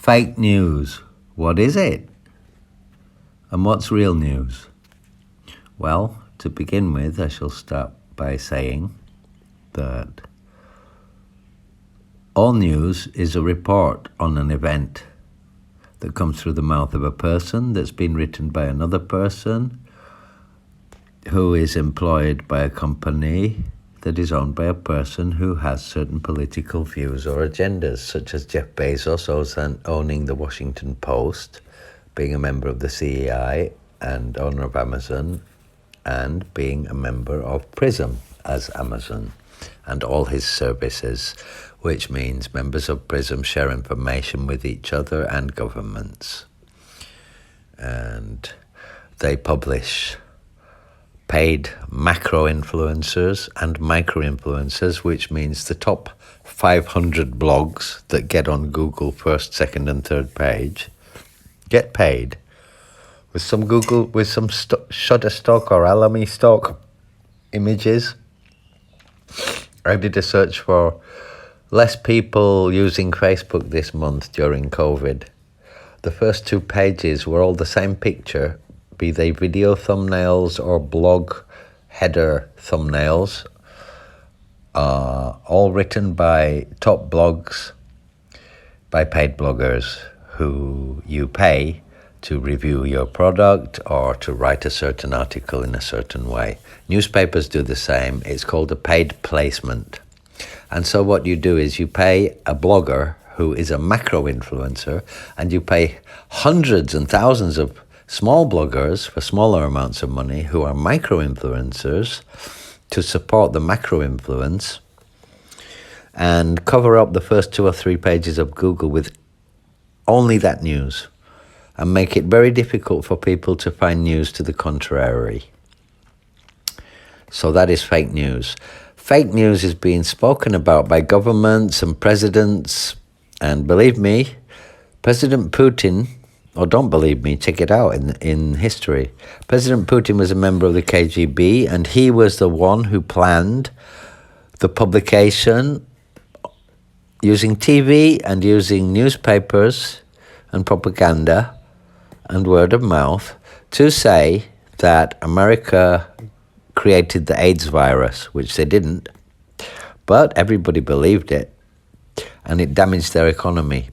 Fake news. What is it? And what's real news? Well, to begin with, I shall start by saying that all news is a report on an event that comes through the mouth of a person, that's been written by another person, who is employed by a company that is owned by a person who has certain political views or agendas, such as Jeff Bezos owning the Washington Post, being a member of the CEI and owner of Amazon, and being a member of Prism as Amazon and all his services, which means members of Prism share information with each other and governments. And they publish paid macro-influencers and micro-influencers, which means the top 500 blogs that get on Google first, second and third page get paid with some Shutterstock or Alamy stock images. I did a search for less people using Facebook this month during COVID. The first 2 pages were all the same picture, be they video thumbnails or blog header thumbnails, all written by top blogs, by paid bloggers who you pay to review your product or to write a certain article in a certain way. Newspapers do the same. It's called a paid placement. And so what you do is you pay a blogger who is a macro influencer, and you pay hundreds and thousands of small bloggers for smaller amounts of money who are micro influencers to support the macro influence and cover up the first 2 or 3 pages of Google with only that news and make it very difficult for people to find news to the contrary. So that is fake news. Fake news is being spoken about by governments and presidents, and believe me, President Putin, or don't believe me, check it out in history. President Putin was a member of the KGB, and he was the one who planned the publication using TV and using newspapers and propaganda and word of mouth to say that America created the AIDS virus, which they didn't, but everybody believed it, and it damaged their economy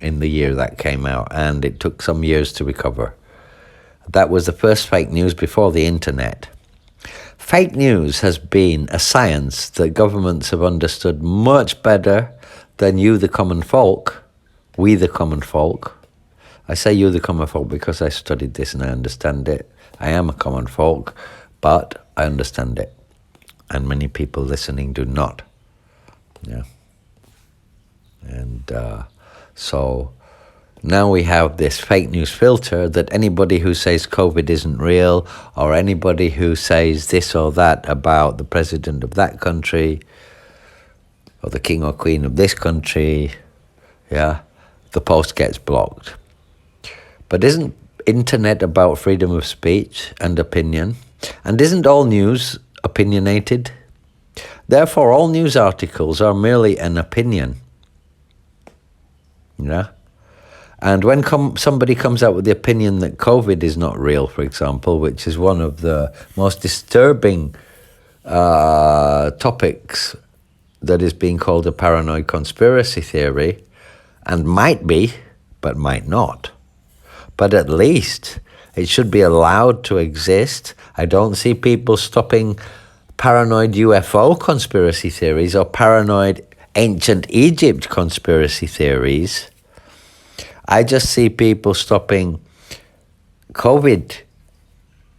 in the year that came out, and it took some years to recover. That was the first fake news before the internet. Fake news has been a science that governments have understood much better than you, the common folk, we, the common folk. I say you, the common folk, because I studied this and I understand it. I am a common folk, but I understand it. And many people listening do not. Yeah. And so now we have this fake news filter that anybody who says COVID isn't real, or anybody who says this or that about the president of that country, or the king or queen of this country, yeah, the post gets blocked. But isn't internet about freedom of speech and opinion? And isn't all news opinionated? Therefore, all news articles are merely an opinion. Yeah? And when somebody comes out with the opinion that COVID is not real, for example, which is one of the most disturbing topics that is being called a paranoid conspiracy theory, and might be, but might not. But at least it should be allowed to exist. I don't see people stopping paranoid UFO conspiracy theories or paranoid ancient Egypt conspiracy theories. I just see people stopping COVID,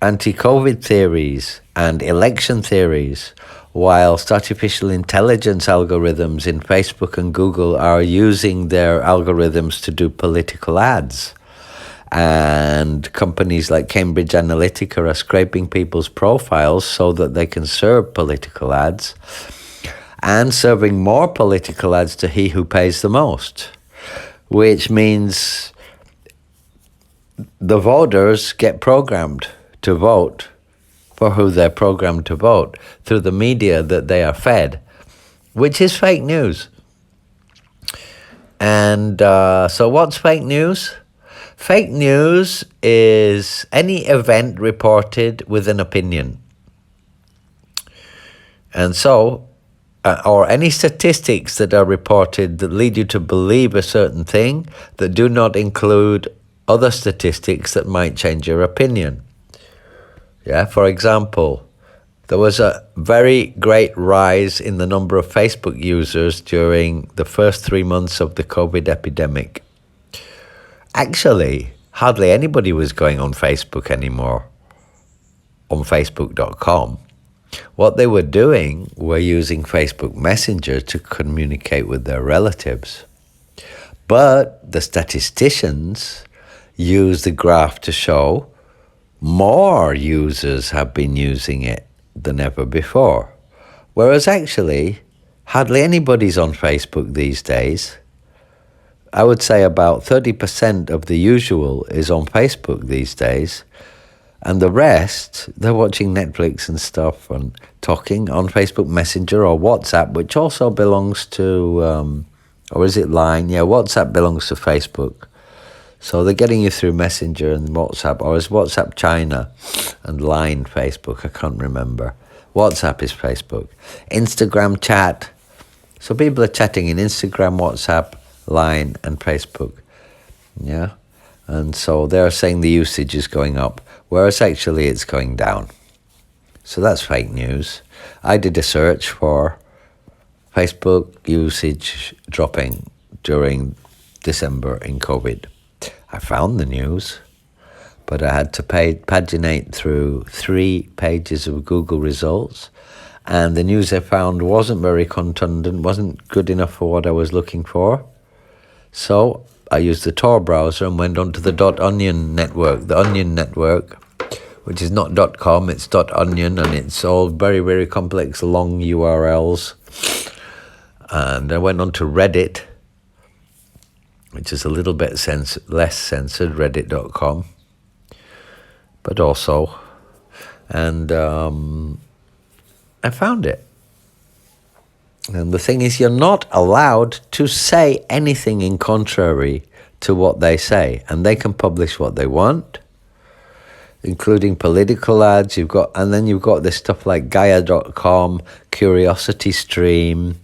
anti-COVID theories and election theories, whilst artificial intelligence algorithms in Facebook and Google are using their algorithms to do political ads. And companies like Cambridge Analytica are scraping people's profiles so that they can serve political ads, and serving more political ads to he who pays the most, which means the voters get programmed to vote for who they're programmed to vote through the media that they are fed, which is fake news. And so what's fake news? Fake news is any event reported with an opinion. And so, or any statistics that are reported that lead you to believe a certain thing that do not include other statistics that might change your opinion. Yeah, for example, there was a very great rise in the number of Facebook users during the first 3 months of the COVID epidemic. Actually, hardly anybody was going on Facebook anymore, on Facebook.com. What they were doing were using Facebook Messenger to communicate with their relatives. But the statisticians use the graph to show more users have been using it than ever before. Whereas actually, hardly anybody's on Facebook these days. I would say about 30% of the usual is on Facebook these days. And the rest, they're watching Netflix and stuff and talking on Facebook Messenger or WhatsApp, which also belongs to, or is it Line? Yeah, WhatsApp belongs to Facebook. So they're getting you through Messenger and WhatsApp, or is WhatsApp China and Line Facebook? I can't remember. WhatsApp is Facebook. Instagram chat. So people are chatting in Instagram, WhatsApp, Line and Facebook. Yeah. And so they're saying the usage is going up, whereas actually it's going down. So that's fake news. I did a search for Facebook usage dropping during December in COVID. I found the news, but I had to paginate through 3 pages of Google results, and the news I found wasn't very contundent, wasn't good enough for what I was looking for. So I used the Tor browser and went onto the .onion network, the Onion network, which is not .com, it's .onion, and it's all very, very complex, long URLs. And I went onto Reddit, which is a little bit less censored, reddit.com, but also, and I found it. And the thing is, you're not allowed to say anything in contrary to what they say, and they can publish what they want, including political ads. And then you've got this stuff like Gaia.com, Curiosity Stream,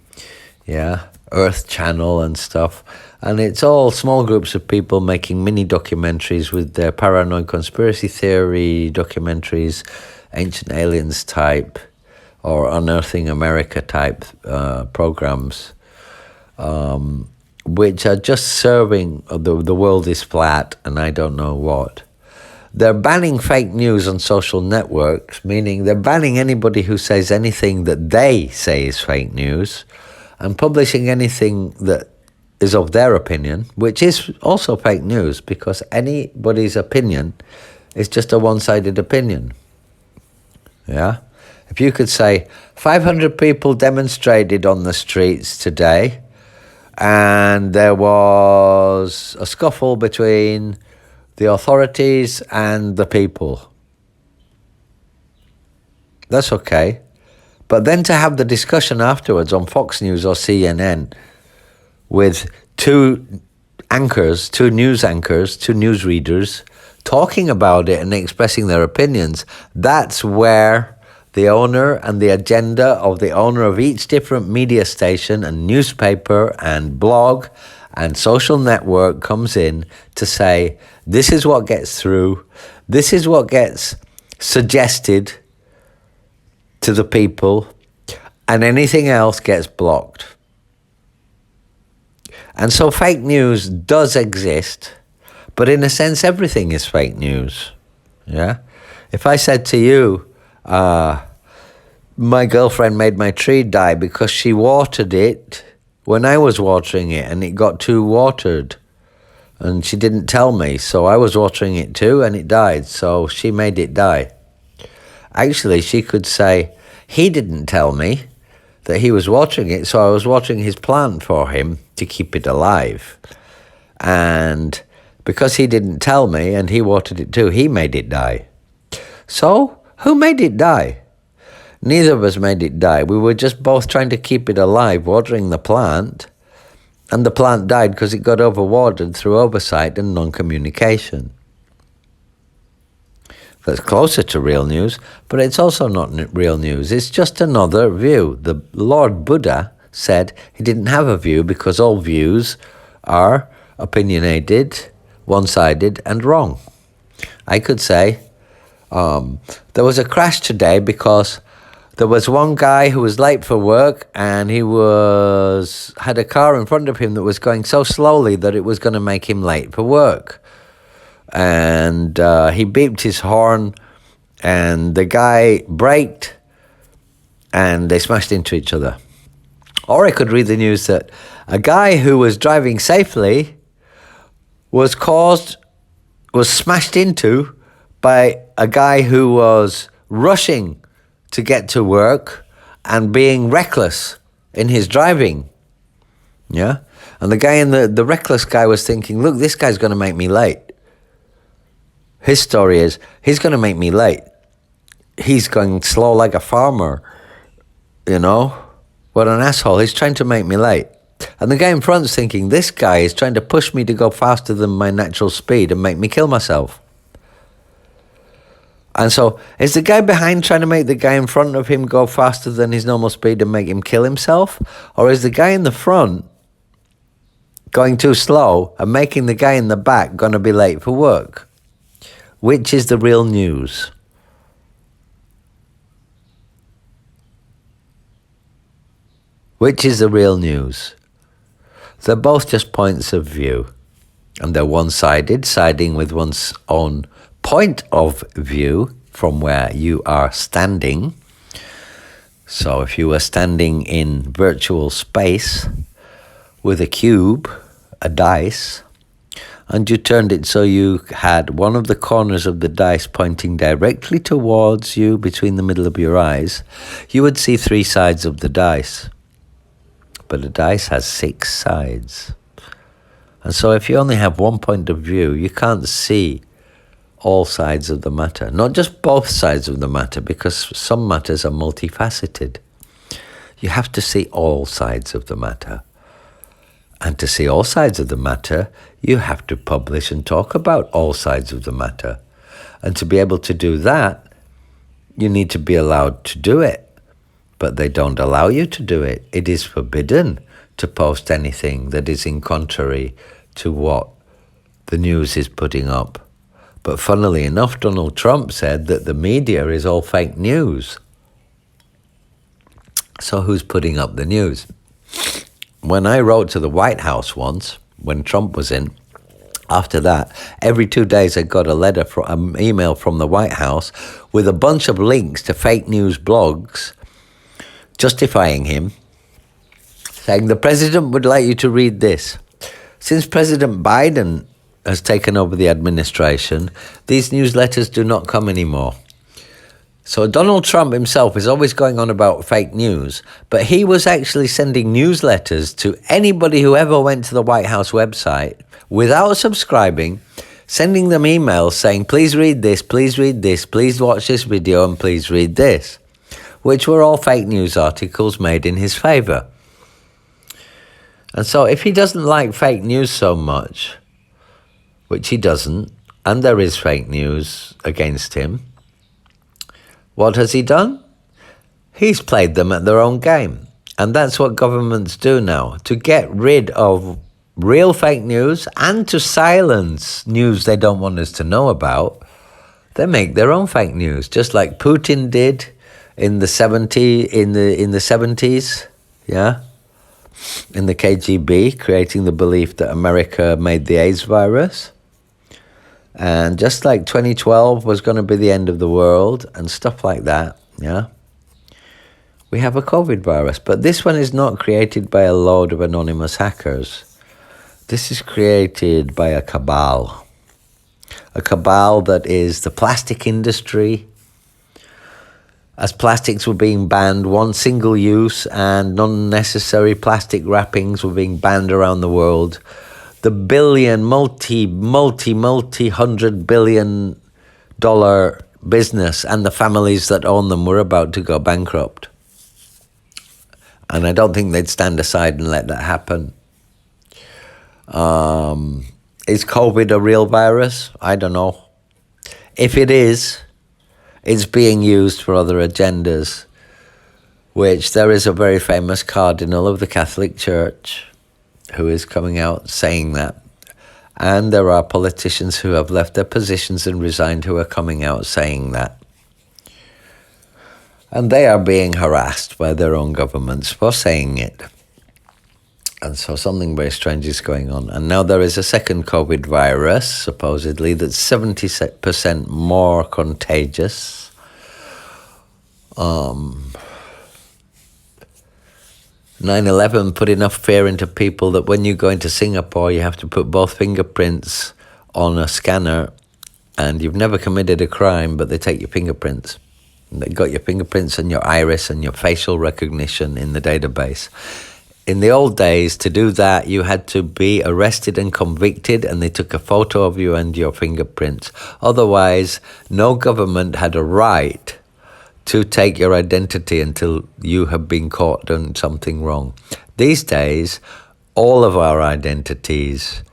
yeah, Earth Channel and stuff. And it's all small groups of people making mini documentaries with their paranoid conspiracy theory documentaries, Ancient Aliens type, or Unearthing America type programs, which are just serving the world is flat and I don't know what. They're banning fake news on social networks, meaning they're banning anybody who says anything that they say is fake news, and publishing anything that is of their opinion, which is also fake news, because anybody's opinion is just a one-sided opinion. Yeah? If you could say 500 people demonstrated on the streets today and there was a scuffle between the authorities and the people, that's okay. But then to have the discussion afterwards on Fox News or CNN with 2 anchors, 2 news anchors, 2 newsreaders talking about it and expressing their opinions, that's where the owner and the agenda of the owner of each different media station and newspaper and blog and social network comes in to say, this is what gets through, this is what gets suggested to the people, and anything else gets blocked. And so fake news does exist, but in a sense everything is fake news. Yeah? If I said to you, my girlfriend made my tree die because she watered it when I was watering it and it got too watered, and she didn't tell me, so I was watering it too and it died, so she made it die. Actually, she could say, he didn't tell me that he was watering it, so I was watering his plant for him to keep it alive. And because he didn't tell me and he watered it too, he made it die. So, who made it die? Neither of us made it die. We were just both trying to keep it alive, watering the plant, And the plant died because it got overwatered through oversight and non-communication. That's closer to real news, but it's also not real news. It's just another view. The Lord Buddha said he didn't have a view because all views are opinionated, one-sided, and wrong. I could say there was a crash today because there was one guy who was late for work and he had a car in front of him that was going so slowly that it was going to make him late for work. And he beeped his horn and the guy braked and they smashed into each other. Or I could read the news that a guy who was driving safely was smashed into by a guy who was rushing to get to work and being reckless in his driving. Yeah? And the guy the reckless guy was thinking, look, this guy's going to make me late. His story is, he's going to make me late. He's going slow like a farmer, you know? What an asshole. He's trying to make me late. And the guy in front's thinking, this guy is trying to push me to go faster than my natural speed and make me kill myself. And so, is the guy behind trying to make the guy in front of him go faster than his normal speed and make him kill himself? Or is the guy in the front going too slow and making the guy in the back going to be late for work? Which is the real news? Which is the real news? They're both just points of view. And they're one-sided, siding with one's own point of view from where you are standing. So if you were standing in virtual space with a cube, a dice, and you turned it so you had one of the corners of the dice pointing directly towards you between the middle of your eyes, you would see 3 sides of the dice. But a dice has 6 sides. And so if you only have one point of view, you can't see all sides of the matter. Not just both sides of the matter, because some matters are multifaceted. You have to see all sides of the matter. And to see all sides of the matter, you have to publish and talk about all sides of the matter. And to be able to do that, you need to be allowed to do it. But they don't allow you to do it. It is forbidden to post anything that is in contrary to what the news is putting up. But funnily enough, Donald Trump said that the media is all fake news. So who's putting up the news? When I wrote to the White House once, when Trump was in, after that, every 2 days I got an email from the White House with a bunch of links to fake news blogs justifying him, saying the president would like you to read this. Since President Biden has taken over the administration, these newsletters do not come anymore. So Donald Trump himself is always going on about fake news, but he was actually sending newsletters to anybody who ever went to the White House website without subscribing, sending them emails saying, please read this, please watch this video, and please read this, which were all fake news articles made in his favor. And so if he doesn't like fake news so much, which he doesn't, and there is fake news against him, what has he done? He's played them at their own game. And that's what governments do now. To get rid of real fake news and to silence news they don't want us to know about, they make their own fake news, just like Putin did in the 70s, yeah? In the KGB, creating the belief that America made the AIDS virus. And just like 2012 was going to be the end of the world and stuff like that, yeah, we have a COVID virus. But this one is not created by a load of anonymous hackers. This is created by a cabal that is the plastic industry. As plastics were being banned, one single use and non-necessary plastic wrappings were being banned around the world. The multi-$100 billion business and the families that own them were about to go bankrupt. And I don't think they'd stand aside and let that happen. Is COVID a real virus? I don't know. If it is, it's being used for other agendas, which there is a very famous cardinal of the Catholic Church who is coming out saying that. And there are politicians who have left their positions and resigned who are coming out saying that. And they are being harassed by their own governments for saying it. And so something very strange is going on. And now there is a second COVID virus, supposedly, that's 70% more contagious. 9/11 put enough fear into people that when you go into Singapore, you have to put both fingerprints on a scanner, and you've never committed a crime, but they take your fingerprints. They got your fingerprints and your iris and your facial recognition in the database. In the old days, to do that, you had to be arrested and convicted, and they took a photo of you and your fingerprints. Otherwise, no government had a right to take your identity until you have been caught doing something wrong. These days, all of our identities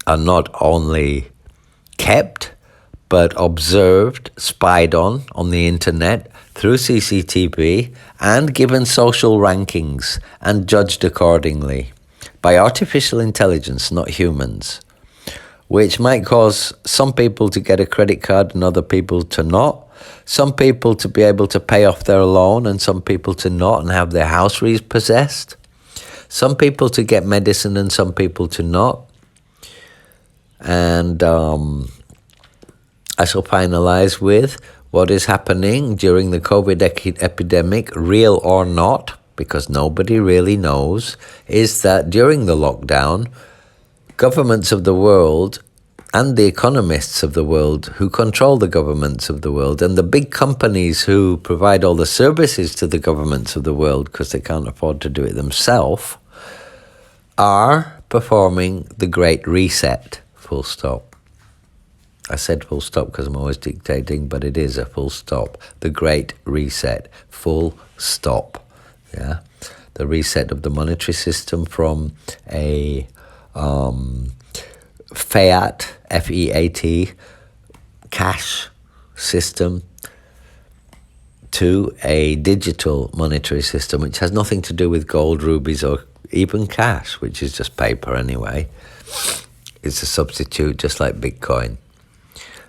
are not only kept, but observed, spied on the internet, through CCTV, and given social rankings and judged accordingly by artificial intelligence, not humans, which might cause some people to get a credit card and other people to not, some people to be able to pay off their loan and some people to not and have their house repossessed, some people to get medicine and some people to not. And I shall finalize with what is happening during the COVID epidemic, real or not, because nobody really knows, is that during the lockdown, governments of the world and the economists of the world who control the governments of the world and the big companies who provide all the services to the governments of the world because they can't afford to do it themselves are performing the Great Reset, full stop. I said full stop because I'm always dictating, but it is a full stop. The Great Reset, full stop. Yeah, the reset of the monetary system from a fiat, F-E-A-T, cash system to a digital monetary system, which has nothing to do with gold, rubies, or even cash, which is just paper anyway. It's a substitute, just like Bitcoin.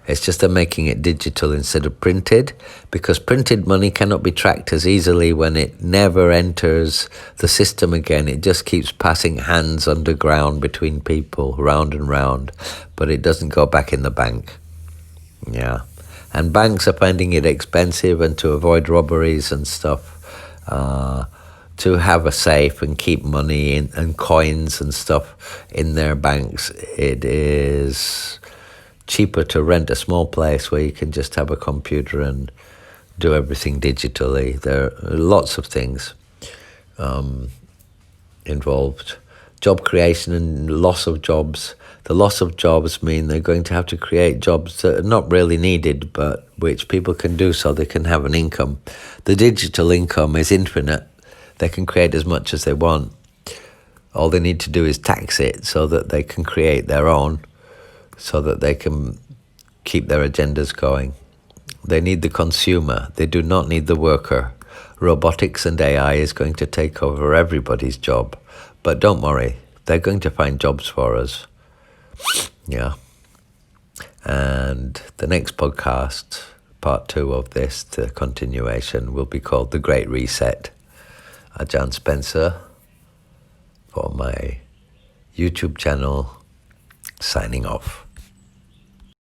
It's just they're making it digital instead of printed, because printed money cannot be tracked as easily when it never enters the system again. It just keeps passing hands underground between people, round and round, but it doesn't go back in the bank. Yeah. And banks are finding it expensive, and to avoid robberies and stuff, to have a safe and keep money in, and coins and stuff in their banks, it is cheaper to rent a small place where you can just have a computer and do everything digitally. There are lots of things involved. Job creation and loss of jobs. The loss of jobs mean they're going to have to create jobs that are not really needed, but which people can do so they can have an income. The digital income is infinite. They can create as much as they want. All they need to do is tax it so that they can create their own, so that they can keep their agendas going. They need the consumer. They do not need the worker. Robotics and AI is going to take over everybody's job. But don't worry, they're going to find jobs for us. Yeah. And the next podcast, part 2 of this, the continuation, will be called The Great Reset. John Spencer, for my YouTube channel, signing off.